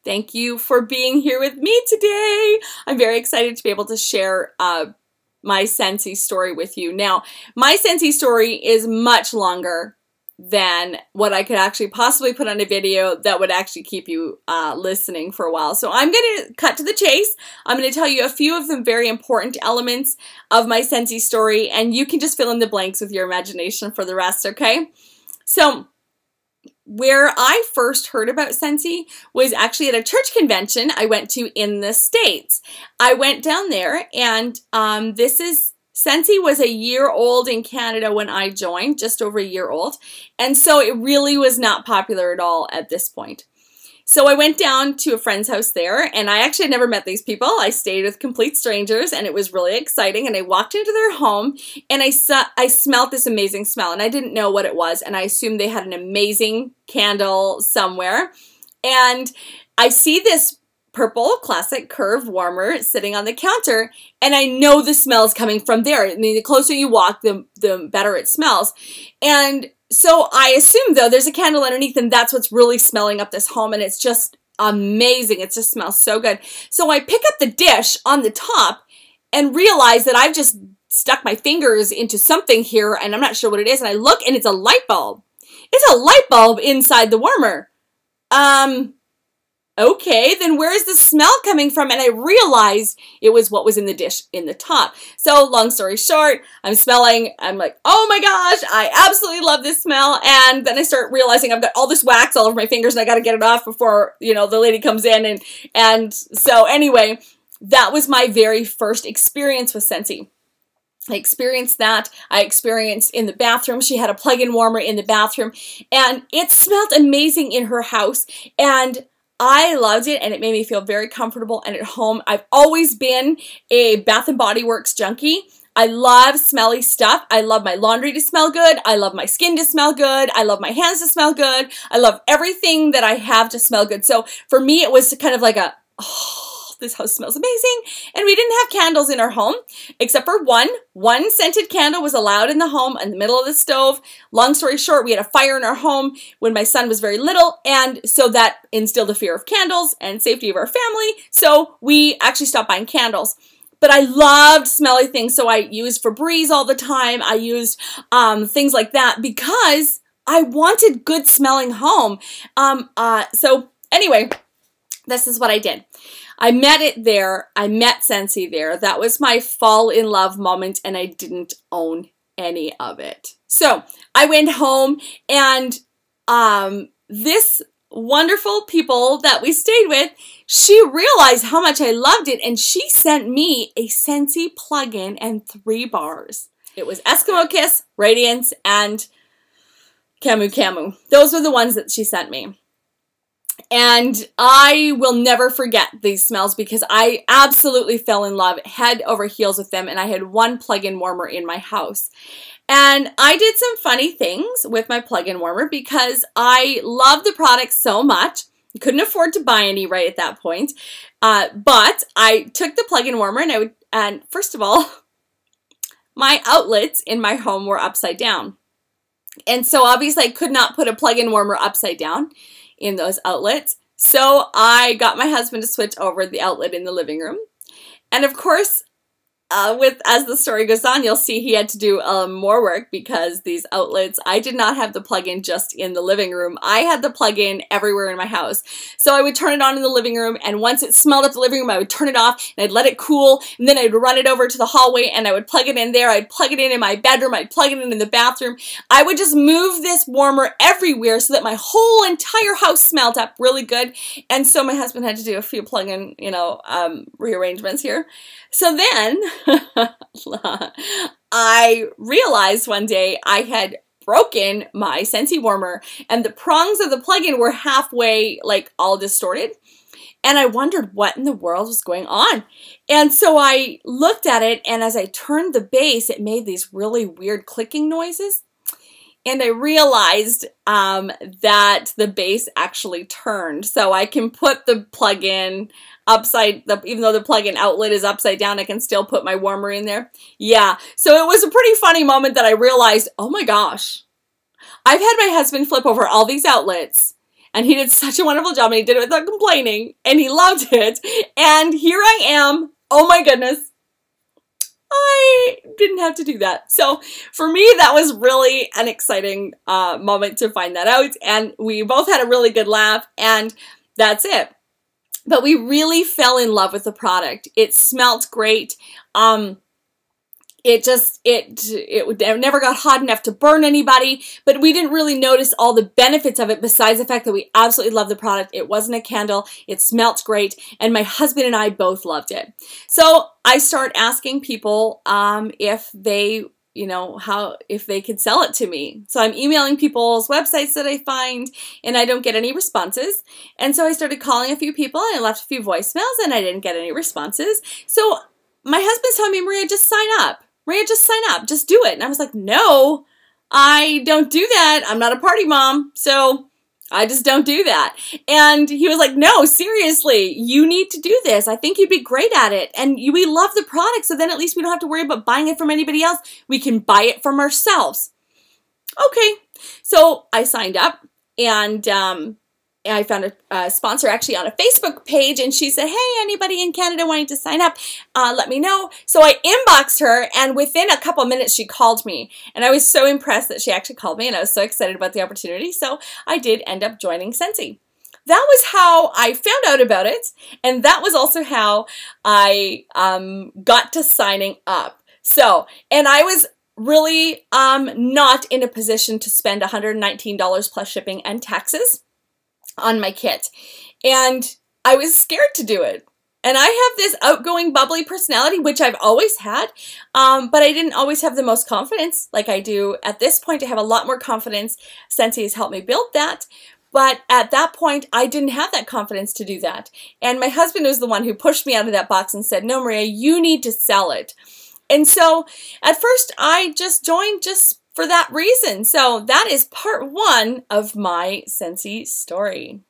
Thank you for being here with me today. I'm very excited to be able to share my Scentsy story with you. Now, my Scentsy story is much longer than what I could actually possibly put on a video that would actually keep you listening for a while. So I'm going to cut to the chase. I'm going to tell you a few of the very important elements of my Scentsy story, and you can just fill in the blanks with your imagination for the rest, okay? So where I first heard about Scentsy was actually at a church convention I went to in the States. I went down there, and Scentsy was a year old in Canada when I joined, just over a year old, and so it really was not popular at all at this point. So I went down to a friend's house there, and I actually had never met these people. I stayed with complete strangers, and it was really exciting, and I walked into their home, and I smelled this amazing smell, and I didn't know what it was, and I assumed they had an amazing candle somewhere, and I see this purple classic curve warmer sitting on the counter, and I know the smell is coming from there. I mean, the closer you walk, the better it smells. And so I assume, though, there's a candle underneath, and that's what's really smelling up this home, and it's just amazing. It just smells so good. So I pick up the dish on the top and realize that I've just stuck my fingers into something here, and I'm not sure what it is, and I look, and it's a light bulb. It's a light bulb inside the warmer. Okay, then where is the smell coming from? And I realized it was what was in the dish in the top. So long story short, I'm like, oh my gosh, I absolutely love this smell. And then I start realizing I've got all this wax all over my fingers, and I got to get it off before, you know, the lady comes in. And so anyway, that was my very first experience with Scentsy. I experienced that. I experienced in the bathroom. She had a plug-in warmer in the bathroom, and it smelled amazing in her house. And I loved it, and it made me feel very comfortable and at home. I've always been a Bath & Body Works junkie. I love smelly stuff. I love my laundry to smell good. I love my skin to smell good. I love my hands to smell good. I love everything that I have to smell good. So for me, it was kind of like a, oh, this house smells amazing. And we didn't have candles in our home, except for one. One scented candle was allowed in the home in the middle of the stove. Long story short, we had a fire in our home when my son was very little, and so that instilled a fear of candles and safety of our family, so we actually stopped buying candles. But I loved smelly things, so I used Febreze all the time. I used things like that because I wanted good smelling home. So anyway, this is what I did. I met it there. I met Scentsy there. That was my fall in love moment, and I didn't own any of it. So I went home, and this wonderful people that we stayed with, she realized how much I loved it, and she sent me a Scentsy plug-in and 3 bars. It was Eskimo Kiss, Radiance, and Camu Camu. Those were the ones that she sent me. And I will never forget these smells because I absolutely fell in love head over heels with them, and I had one plug-in warmer in my house. And I did some funny things with my plug-in warmer because I loved the product so much. I couldn't afford to buy any right at that point. But I took the plug-in warmer, and first of all, my outlets in my home were upside down. And so obviously I could not put a plug-in warmer upside down in those outlets. So I got my husband to switch over the outlet in the living room. And of course, as the story goes on, you'll see he had to do more work because these outlets, I did not have the plug-in just in the living room. I had the plug-in everywhere in my house. So I would turn it on in the living room, and once it smelled up the living room, I would turn it off, and I'd let it cool, and then I'd run it over to the hallway, and I would plug it in there. I'd plug it in my bedroom. I'd plug it in the bathroom. I would just move this warmer everywhere so that my whole entire house smelled up really good. And so my husband had to do a few plug-in, rearrangements here. So then I realized one day I had broken my Scentsy warmer, and the prongs of the plug-in were halfway, like, all distorted. And I wondered what in the world was going on. And so I looked at it, and as I turned the base, it made these really weird clicking noises. And I realized that the base actually turned. So I can put the plug-in even though the plug-in outlet is upside down, I can still put my warmer in there. Yeah, so it was a pretty funny moment that I realized, oh my gosh, I've had my husband flip over all these outlets, and he did such a wonderful job, and he did it without complaining, and he loved it. And here I am. Oh my goodness. I didn't have to do that. So for me, that was really an exciting moment to find that out. And we both had a really good laugh, and that's it. But we really fell in love with the product. It smelt great. It never got hot enough to burn anybody, but we didn't really notice all the benefits of it besides the fact that we absolutely loved the product. It wasn't a candle. It smelt great, and my husband and I both loved it. So I start asking people if they, if they could sell it to me. So I'm emailing people's websites that I find, and I don't get any responses. And so I started calling a few people, and I left a few voicemails, and I didn't get any responses. So my husband's telling me, Maria, just sign up. Maria, just sign up. Just do it. And I was like, no, I don't do that. I'm not a party mom, so I just don't do that. And he was like, no, seriously, you need to do this. I think you'd be great at it. And we love the product, so then at least we don't have to worry about buying it from anybody else. We can buy it from ourselves. Okay, so I signed up, and I found a sponsor actually on a Facebook page, and she said, hey, anybody in Canada wanting to sign up, let me know. So I inboxed her, and within a couple of minutes, she called me. And I was so impressed that she actually called me, and I was so excited about the opportunity. So I did end up joining Scentsy. That was how I found out about it, and that was also how I got to signing up. So, and I was really not in a position to spend $119 plus shipping and taxes on my kit, and I was scared to do it. And I have this outgoing, bubbly personality, which I've always had, but I didn't always have the most confidence like I do at this point. I have a lot more confidence. Scentsy has helped me build that, but at that point, I didn't have that confidence to do that. And my husband was the one who pushed me out of that box and said, no, Maria, you need to sell it. And so at first, I just joined just for that reason. So that is part one of my Scentsy story.